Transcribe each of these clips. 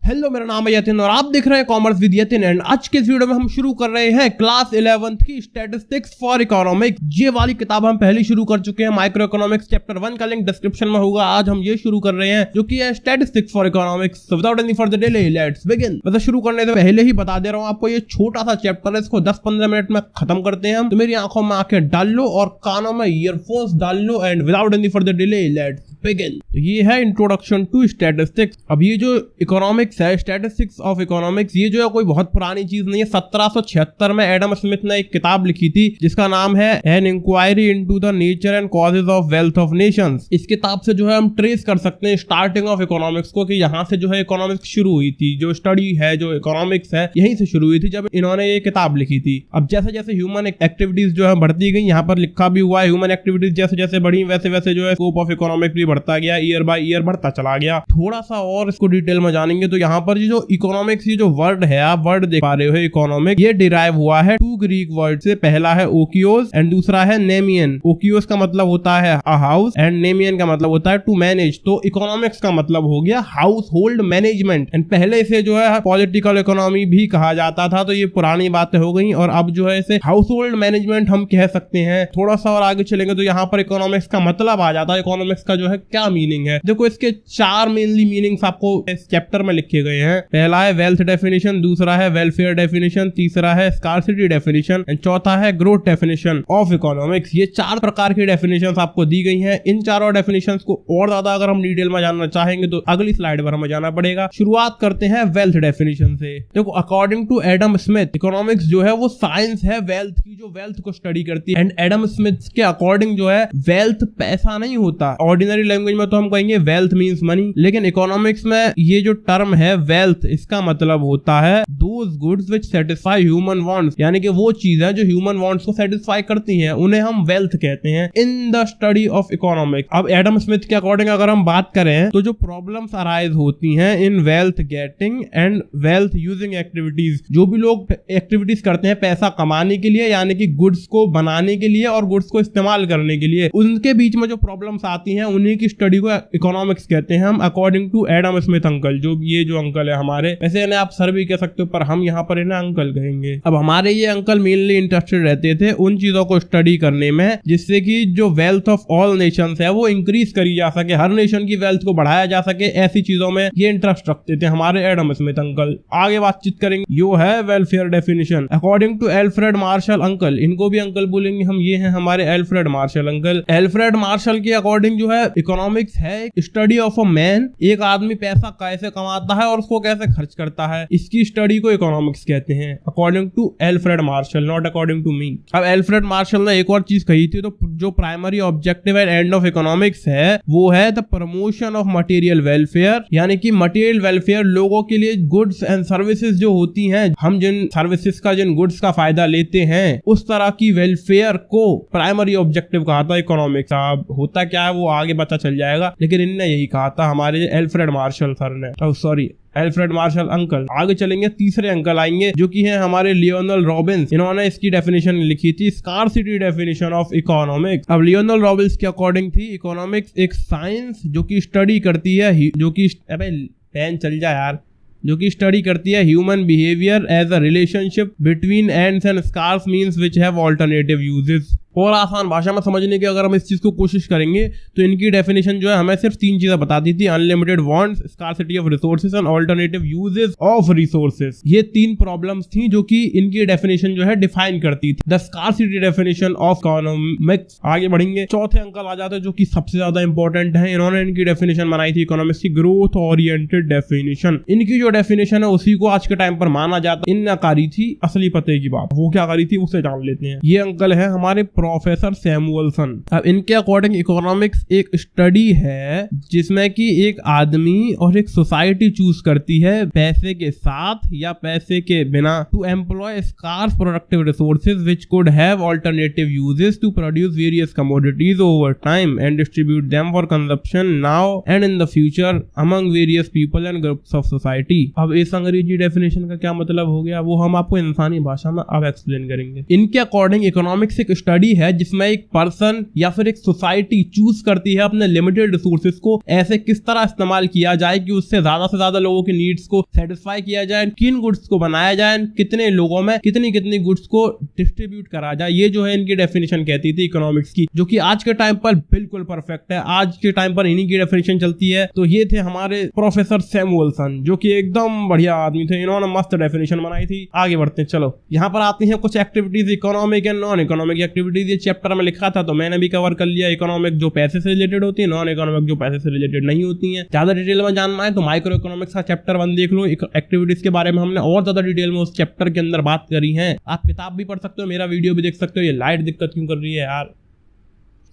Hello, मेरा नाम है यतिन और आप देख रहे हैं कॉमर्स विद यतिन। एंड आज के इस वीडियो में हम शुरू कर रहे हैं क्लास 11th की स्टैटिस्टिक्स फॉर इकोनॉमिक्स। ये वाली किताब हम पहले शुरू कर चुके हैं, माइक्रो इकोनॉमिक्स चैप्टर 1 का लिंक डिस्क्रिप्शन में होगा। आज हम ये शुरू कर रहे हैं जो कि है statistics for economics. Without any further delay let's begin. वैसे शुरू करने से पहले ही बता दे रहा हूँ आपको, ये छोटा सा चैप्टर है, इसको 10-15 मिनट में खत्म करते हैं हम। तो मेरी आंखों में आंखें डाल लो और कानों में ईयरफोन्स डाल लो and without any further delay let's begin. ये है इंट्रोडक्शन टू स्टैटिस्टिक्स। अब ये जो इकोनॉमिक्स है, स्टैटिस्टिक्स ऑफ इकोनॉमिक्स, ये जो है कोई बहुत पुरानी चीज नहीं है। 1776 में एडम स्मिथ ने एक किताब लिखी थी जिसका नाम है an inquiry into the nature and causes of wealth of nations. इस किताब से जो है हम ट्रेस कर सकते हैं स्टार्टिंग ऑफ इकोनॉमिक्स को, कि यहाँ से जो है इकोनॉमिक्स शुरू हुई थी। जो स्टडी है, जो इकोनॉमिक्स है, यहीं से शुरू हुई थी जब इन्होंने ये किताब लिखी थी। अब जैसे जैसे ह्यूमन एक्टिविटीज जो है बढ़ती गई, यहाँ पर लिखा भी हुआ है, ह्यूमन एक्टिविटीज जैसे जैसे बढ़ी वैसे वैसे जो है स्कोप ऑफ इकोनॉमिक्स भी बढ़ता गया, ईयर बाय ईयर बढ़ता चला गया। थोड़ा सा और इसको डिटेल में जानेंगे तो यहाँ पर जो इकोनॉमिक्स, ये जो वर्ड है, आप वर्ड देख पा रहे हो इकोनॉमिक, ये डिराइव हुआ है 2 ग्रीक वर्ड से। पहला है ओकियोस एंड दूसरा है नेमियन। ओकियोस का मतलब होता है अ हाउस एंड नेमियन का मतलब होता है टू मैनेज। तो इकोनॉमिक्स का मतलब हो गया हाउस होल्ड मैनेजमेंट। एंड पहले इसे जो है पॉलिटिकल इकोनॉमी भी कहा जाता था, तो ये पुरानी बातें हो गई और अब जो है इसे हाउस होल्ड मैनेजमेंट हम कह सकते हैं। थोड़ा सा और आगे चलेंगे तो यहाँ पर इकोनॉमिक्स का मतलब आ जाता है, इकोनॉमिक्स का जो है क्या मीनिंग है। देखो, इसके 4 मेनली मीनिंग्स आपको इस चैप्टर में लिखे गए हैं। पहला है वेल्थ डेफिनेशन, दूसरा है वेलफेयर डेफिनेशन, तीसरा है स्कार्सिटी डेफिनेशन एंड चौथा है ग्रोथ डेफिनेशन ऑफ इकोनॉमिक्स। ये 4 प्रकार की डेफिनेशंस आपको दी गई हैं। इन चारों डेफिनेशंस को और ज्यादा अगर हम डिटेल में जानना चाहेंगे तो अगली स्लाइड पर हमें जाना पड़ेगा। शुरुआत करते हैं वेल्थ डेफिनेशन से। देखो, according to Adam Smith, economics जो है वो साइंस है वेल्थ की, जो वेल्थ को स्टडी करती है। एंड एडम स्मिथ के अकॉर्डिंग जो है वेल्थ पैसा नहीं होता। ऑर्डिनरी लैंग्वेज में तो हम कहेंगे वेल्थ मीन्स मनी, लेकिन इकोनॉमिक्स में ये जो टर्म है वेल्थ, इसका मतलब होता है those goods which satisfy human wants, यानी कि वो चीज है जो ह्यूमन वांट्स को सेटिस्फाई करती हैं, उन्हें हम वेल्थ कहते हैं in the study of economics. अब एडम स्मिथ के अकॉर्डिंग अगर हम बात करें तो जो प्रॉब्लम्स अराइज होती हैं in wealth getting and wealth using activities, जो भी लोग एक्टिविटीज करते हैं पैसा कमाने के लिए, यानी कि गुड्स को बनाने के लिए और गुड्स को इस्तेमाल करने के लिए, उनके बीच में जो प्रॉब्लम्स आती हैं उन्हीं की स्टडी को इकोनॉमिक्स कहते हैं हम, according to Adam Smith uncle. जो ये जो अंकल है हमारे, वैसे इन्हें आप सर भी कह सकते हो पर हम यहाँ पर इन्हें अंकल कहेंगे। अब हमारे ये अंकल मेनली इंटरेस्टेड रहते थे उन चीजों को स्टडी करने में जिससे कि जो वेल्थ ऑफ ऑल नेशंस है वो इंक्रीज करी जा सके, हर नेशन की वेल्थ को बढ़ाया जा सके, ऐसी चीजों में ये इंटरेस्ट रखते थे हमारे एडम स्मिथ अंकल। आगे बातचीत करेंगे, यो है welfare definition according to Alfred Marshall uncle. इनको भी अंकल बोलेंगे हम, ये है हमारे Alfred Marshall uncle. Alfred Marshall के अकॉर्डिंग जो है इकोनॉमिक्स है स्टडी ऑफ अ मैन, एक आदमी पैसा कैसे कमाता है और उसको कैसे खर्च करता है, इसकी स्टडी को इकोनॉमिक्स कहते हैं according to Alfred Marshall, not according to me. अब एल्फ्रेड मार्शल ने एक और चीज कही थी, तो जो primary objective and end of economics है वो है the promotion of material welfare, यानी कि मटेरियल वेलफेयर, लोगों के लिए गुड्स एंड सर्विसेज जो होती हैं, हम जिन सर्विसेज का, जिन गुड्स का फायदा लेते हैं, उस तरह की वेलफेयर को प्राइमरी ऑब्जेक्टिव कहा था इकोनॉमिक्स। अब होता क्या है वो आगे पता चल जाएगा, लेकिन इनने यही कहा था हमारे एल्फ्रेड मार्शल सर ने, सॉरी एल्फ्रेड मार्शल अंकल। आगे चलेंगे, तीसरे अंकल आएंगे जो कि हैं हमारे लियोनल रॉबिन्स। इन्होंने इसकी डेफिनेशन लिखी थी स्कार्सिटी डेफिनेशन ऑफ इकोनॉमिक्स। अब लियोनल रॉबिन्स के अकॉर्डिंग थी इकोनॉमिक्स एक साइंस जो कि स्टडी करती है, जो कि पेन चल जाए यार, जो कि स्टडी करती है human behaviour as a relationship between ends and scarce means which have alternative uses. और आसान भाषा में समझने की अगर हम इस चीज को कोशिश करेंगे तो इनकी डेफिनेशन जो है हमें सिर्फ 3 चीजें बताती थी, unlimited wants, scarcity of resources and alternative uses of resources. ये 3 प्रॉब्लम्स थी जो कि इनकी डेफिनेशन जो है डिफाइन करती थी, the scarcity definition of economics. आगे बढ़ेंगे, चौथे अंकल आ जाते हैं जो कि सबसे ज्यादा इंपॉर्टेंट है। इन्होंने इनकी डेफिनेशन बनाई थी इकोनॉमिक्स की ग्रोथ ओरिएंटेड डेफिनेशन। इनकी जो डेफिनेशन है उसी को आज के टाइम पर माना जाता है। इनने करी थी असली पते की बात, वो क्या करी थी उसे जान लेते हैं। ये अंकल है हमारे प्रोफेसर सैमुअलसन। अब इनके अकॉर्डिंग इकोनॉमिक्स एक स्टडी है जिसमें कि एक आदमी और एक सोसाइटी चूज करती है पैसे के साथ या पैसे के बिना to employ scarce productive resources which could have alternative uses to produce various commodities over time and distribute them for consumption now and in the future among various people and groups of society. अब इस अंग्रेजी definition का क्या मतलब हो गया वो हम आपको इंसानी भाषा में अब एक्सप्लेन करेंगे। इनके अकॉर्डिंग इकोनॉमिक्स एक स्टडी है जिसमें एक पर्सन या फिर एक सोसाइटी चूज करती है अपने लिमिटेड रिसोर्सेज को ऐसे किस तरह इस्तेमाल किया जाए कि उससे से ज्यादा लोगों की नीड्स को सेटिस्फाई किया जाए, किन गुड्स को बनाया जाए, कितने लोगों में कितनी कितनी गुड्स को डिस्ट्रीब्यूट करा जाए। ये जो है इनकी डेफिनेशन कहती थी इकोनॉमिक्स की, जो कि आज के टाइम पर बिल्कुल परफेक्ट है। आज के टाइम पर इन्हीं की डेफिनेशन चलती है। तो ये थे हमारे प्रोफेसर सैमुअलसन, जो कि एकदम बढ़िया आदमी थे, इन्होंने मस्त डेफिनेशन बनाई थी। आगे बढ़ते हैं, चलो यहाँ पर आती हैं कुछ activities, economic and non economic activities. ये चैप्टर में लिखा था तो मैंने भी कवर कर लिया। इकोनॉमिक जो पैसे से रिलेटेड होती है, नॉन इकोनॉमिक जो पैसे से रिलेटेड नहीं होती है। ज्यादा डिटेल में जानना है तो माइक्रो इकोनॉमिक्स का चैप्टर 1 देख लो। एक्टिविटीज के बारे में हमने और ज्यादा डिटेल में उस चैप्टर के अंदर बात करी है। आप किताब भी पढ़ सकते हो, मेरा वीडियो भी देख सकते हो। ये लाइट दिक्कत क्यों कर रही है यार?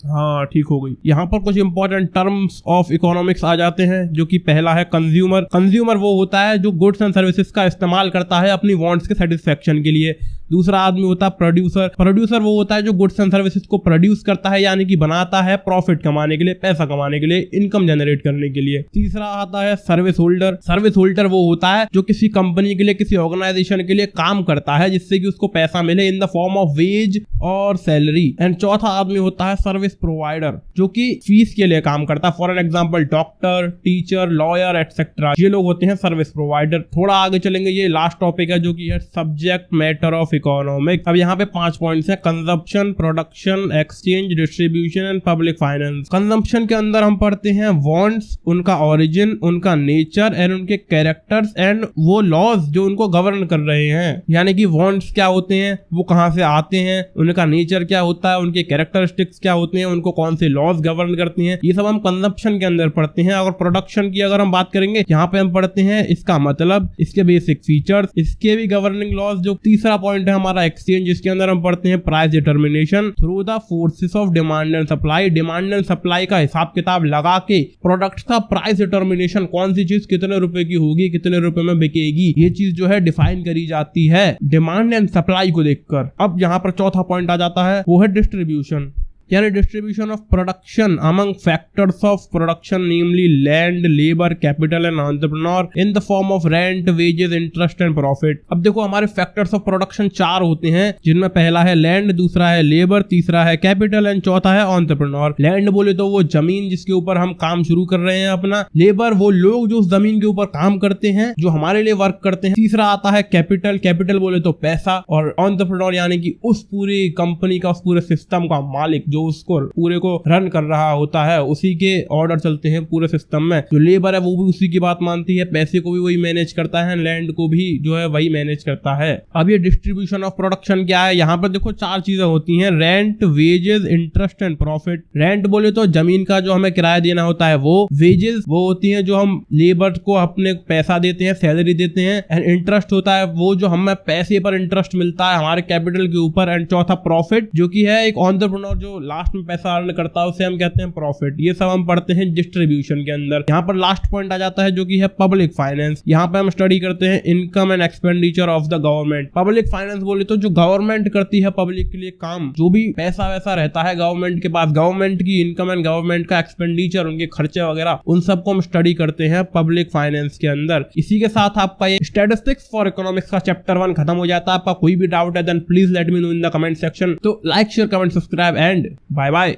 हाँ ठीक हो गई। यहाँ पर कुछ इंपॉर्टेंट टर्म्स ऑफ इकोनॉमिक्स आ जाते हैं, जो कि पहला है कंज्यूमर। कंज्यूमर वो होता है जो गुड्स एंड सर्विसेज का इस्तेमाल करता है अपनी वांट्स के सेटिस्फेक्शन के लिए। दूसरा आदमी होता है प्रोड्यूसर। प्रोड्यूसर वो होता है जो गुड्स एंड सर्विसेज को प्रोड्यूस करता है, यानी कि बनाता है प्रॉफिट कमाने के लिए, पैसा कमाने के लिए, इनकम जनरेट करने के लिए। तीसरा आता है सर्विस होल्डर। सर्विस होल्डर वो होता है जो किसी कंपनी के लिए, किसी ऑर्गेनाइजेशन के लिए काम करता है जिससे कि उसको पैसा मिले in the form of ways और सैलरी। एंड चौथा आदमी होता है सर्विस प्रोवाइडर, जो कि फीस के लिए काम करता है। For an example doctor, teacher, lawyer etcetera, ये लोग होते हैं सर्विस प्रोवाइडर। थोड़ा आगे चलेंगे, ये लास्ट टॉपिक है जो कि है सब्जेक्ट मैटर ऑफ इकोनॉमिक्स। अब यहाँ पे 5 पॉइंट्स हैं: consumption, production, exchange, distribution and public finance. Consumption के अंदर हम पढ़ते हैं वांट्स, उनका ओरिजिन, उनका नेचर एंड उनके कैरेक्टर्स एंड वो लॉज जो उनको गवर्न कर रहे हैं। यानी कि वांट्स क्या होते हैं, वो कहाँ से आते हैं, उनका नेचर क्या होता है, उनके कैरेक्टरिस्टिक्स क्या होते हैं, उनको कौन से लॉज गवर्न करती हैं, ये सब हम कंजप्शन के अंदर पढ़ते हैं। और प्रोडक्शन की अगर हम बात करेंगे, यहाँ पे हम पढ़ते हैं इसका मतलब, इसके बेसिक फीचर्स, इसके भी गवर्निंग लॉज। जो तीसरा पॉइंट है हमारा एक्सचेंज, जिसके अंदर हम पढ़ते हैं price determination through the forces of demand and supply. Demand and supply का हिसाब किताब लगा के प्रोडक्ट का प्राइस डिटर्मिनेशन, कौन सी चीज कितने रुपए की होगी, कितने रुपए में बिकेगी, ये चीज जो है डिफाइन करी जाती है डिमांड एंड सप्लाई को देखकर। अब यहाँ पर चौथा पॉइंट आ जाता है, वो है डिस्ट्रीब्यूशन, यानी distribution of production among factors of production, namely land, labour, capital and entrepreneur in the form of rent, wages, interest and profit. अब देखो हमारे फैक्टर्स ऑफ प्रोडक्शन 4 होते हैं, जिनमें पहला है लैंड, दूसरा है लेबर, तीसरा है कैपिटल एंड चौथा है एंटरप्रेन्योर। लैंड बोले तो वो जमीन जिसके ऊपर हम काम शुरू कर रहे हैं अपना। लेबर वो लोग जो उस जमीन के ऊपर काम करते हैं, जो हमारे लिए वर्क करते हैं। तीसरा आता है कैपिटल। कैपिटल बोले तो पैसा। और एंटरप्रेन्योर यानी कि उस पूरी कंपनी का, उस पूरे सिस्टम का मालिक, जो उसको पूरे को रन कर रहा होता है, उसी के ऑर्डर चलते हैं पूरे सिस्टम में। जो लेबर है वो भी उसी की बात मानती है, पैसे को भी वही मैनेज करता है, लैंड को भी जो है वही मैनेज करता है। अब ये डिस्ट्रीब्यूशन ऑफ प्रोडक्शन क्या है, यहाँ पर देखो 4 चीजें होती हैं: rent, wages, interest and profit. Rent बोले तो जमीन का जो हमें किराया देना होता है वो। वेजेस वो होती है जो हम लेबर को अपने पैसा देते हैं, सैलरी देते हैं। एंड इंटरेस्ट होता है वो जो हमें पैसे पर इंटरेस्ट मिलता है हमारे कैपिटल के ऊपर। एंड चौथा प्रॉफिट, जो कि है एक एंटरप्रेन्योर जो लास्ट में पैसा अर्न करता है, उसे हम कहते हैं प्रॉफिट। ये सब हम पढ़ते हैं डिस्ट्रीब्यूशन के अंदर। यहाँ पर लास्ट पॉइंट आ जाता है जो कि है पब्लिक फाइनेंस। यहाँ पे हम स्टडी करते हैं income and expenditure of the government. Public finance बोले तो जो गवर्नमेंट करती है पब्लिक के लिए काम, जो भी पैसा वैसा रहता है गवर्नमेंट के पास, गवर्नमेंट की इनकम एंड गवर्नमेंट का एक्सपेंडिचर, उनके खर्चे वगैरह, उन सबको हम स्टडी करते हैं पब्लिक फाइनेंस के अंदर। इसी के साथ आपका ये स्टैटिस्टिक्स फॉर इकोनॉमिक्स का चैप्टर 1 खत्म हो जाता है। आपका कोई भी डाउट है then please let me know in the comment section. तो like, share, comment, subscribe and bye bye.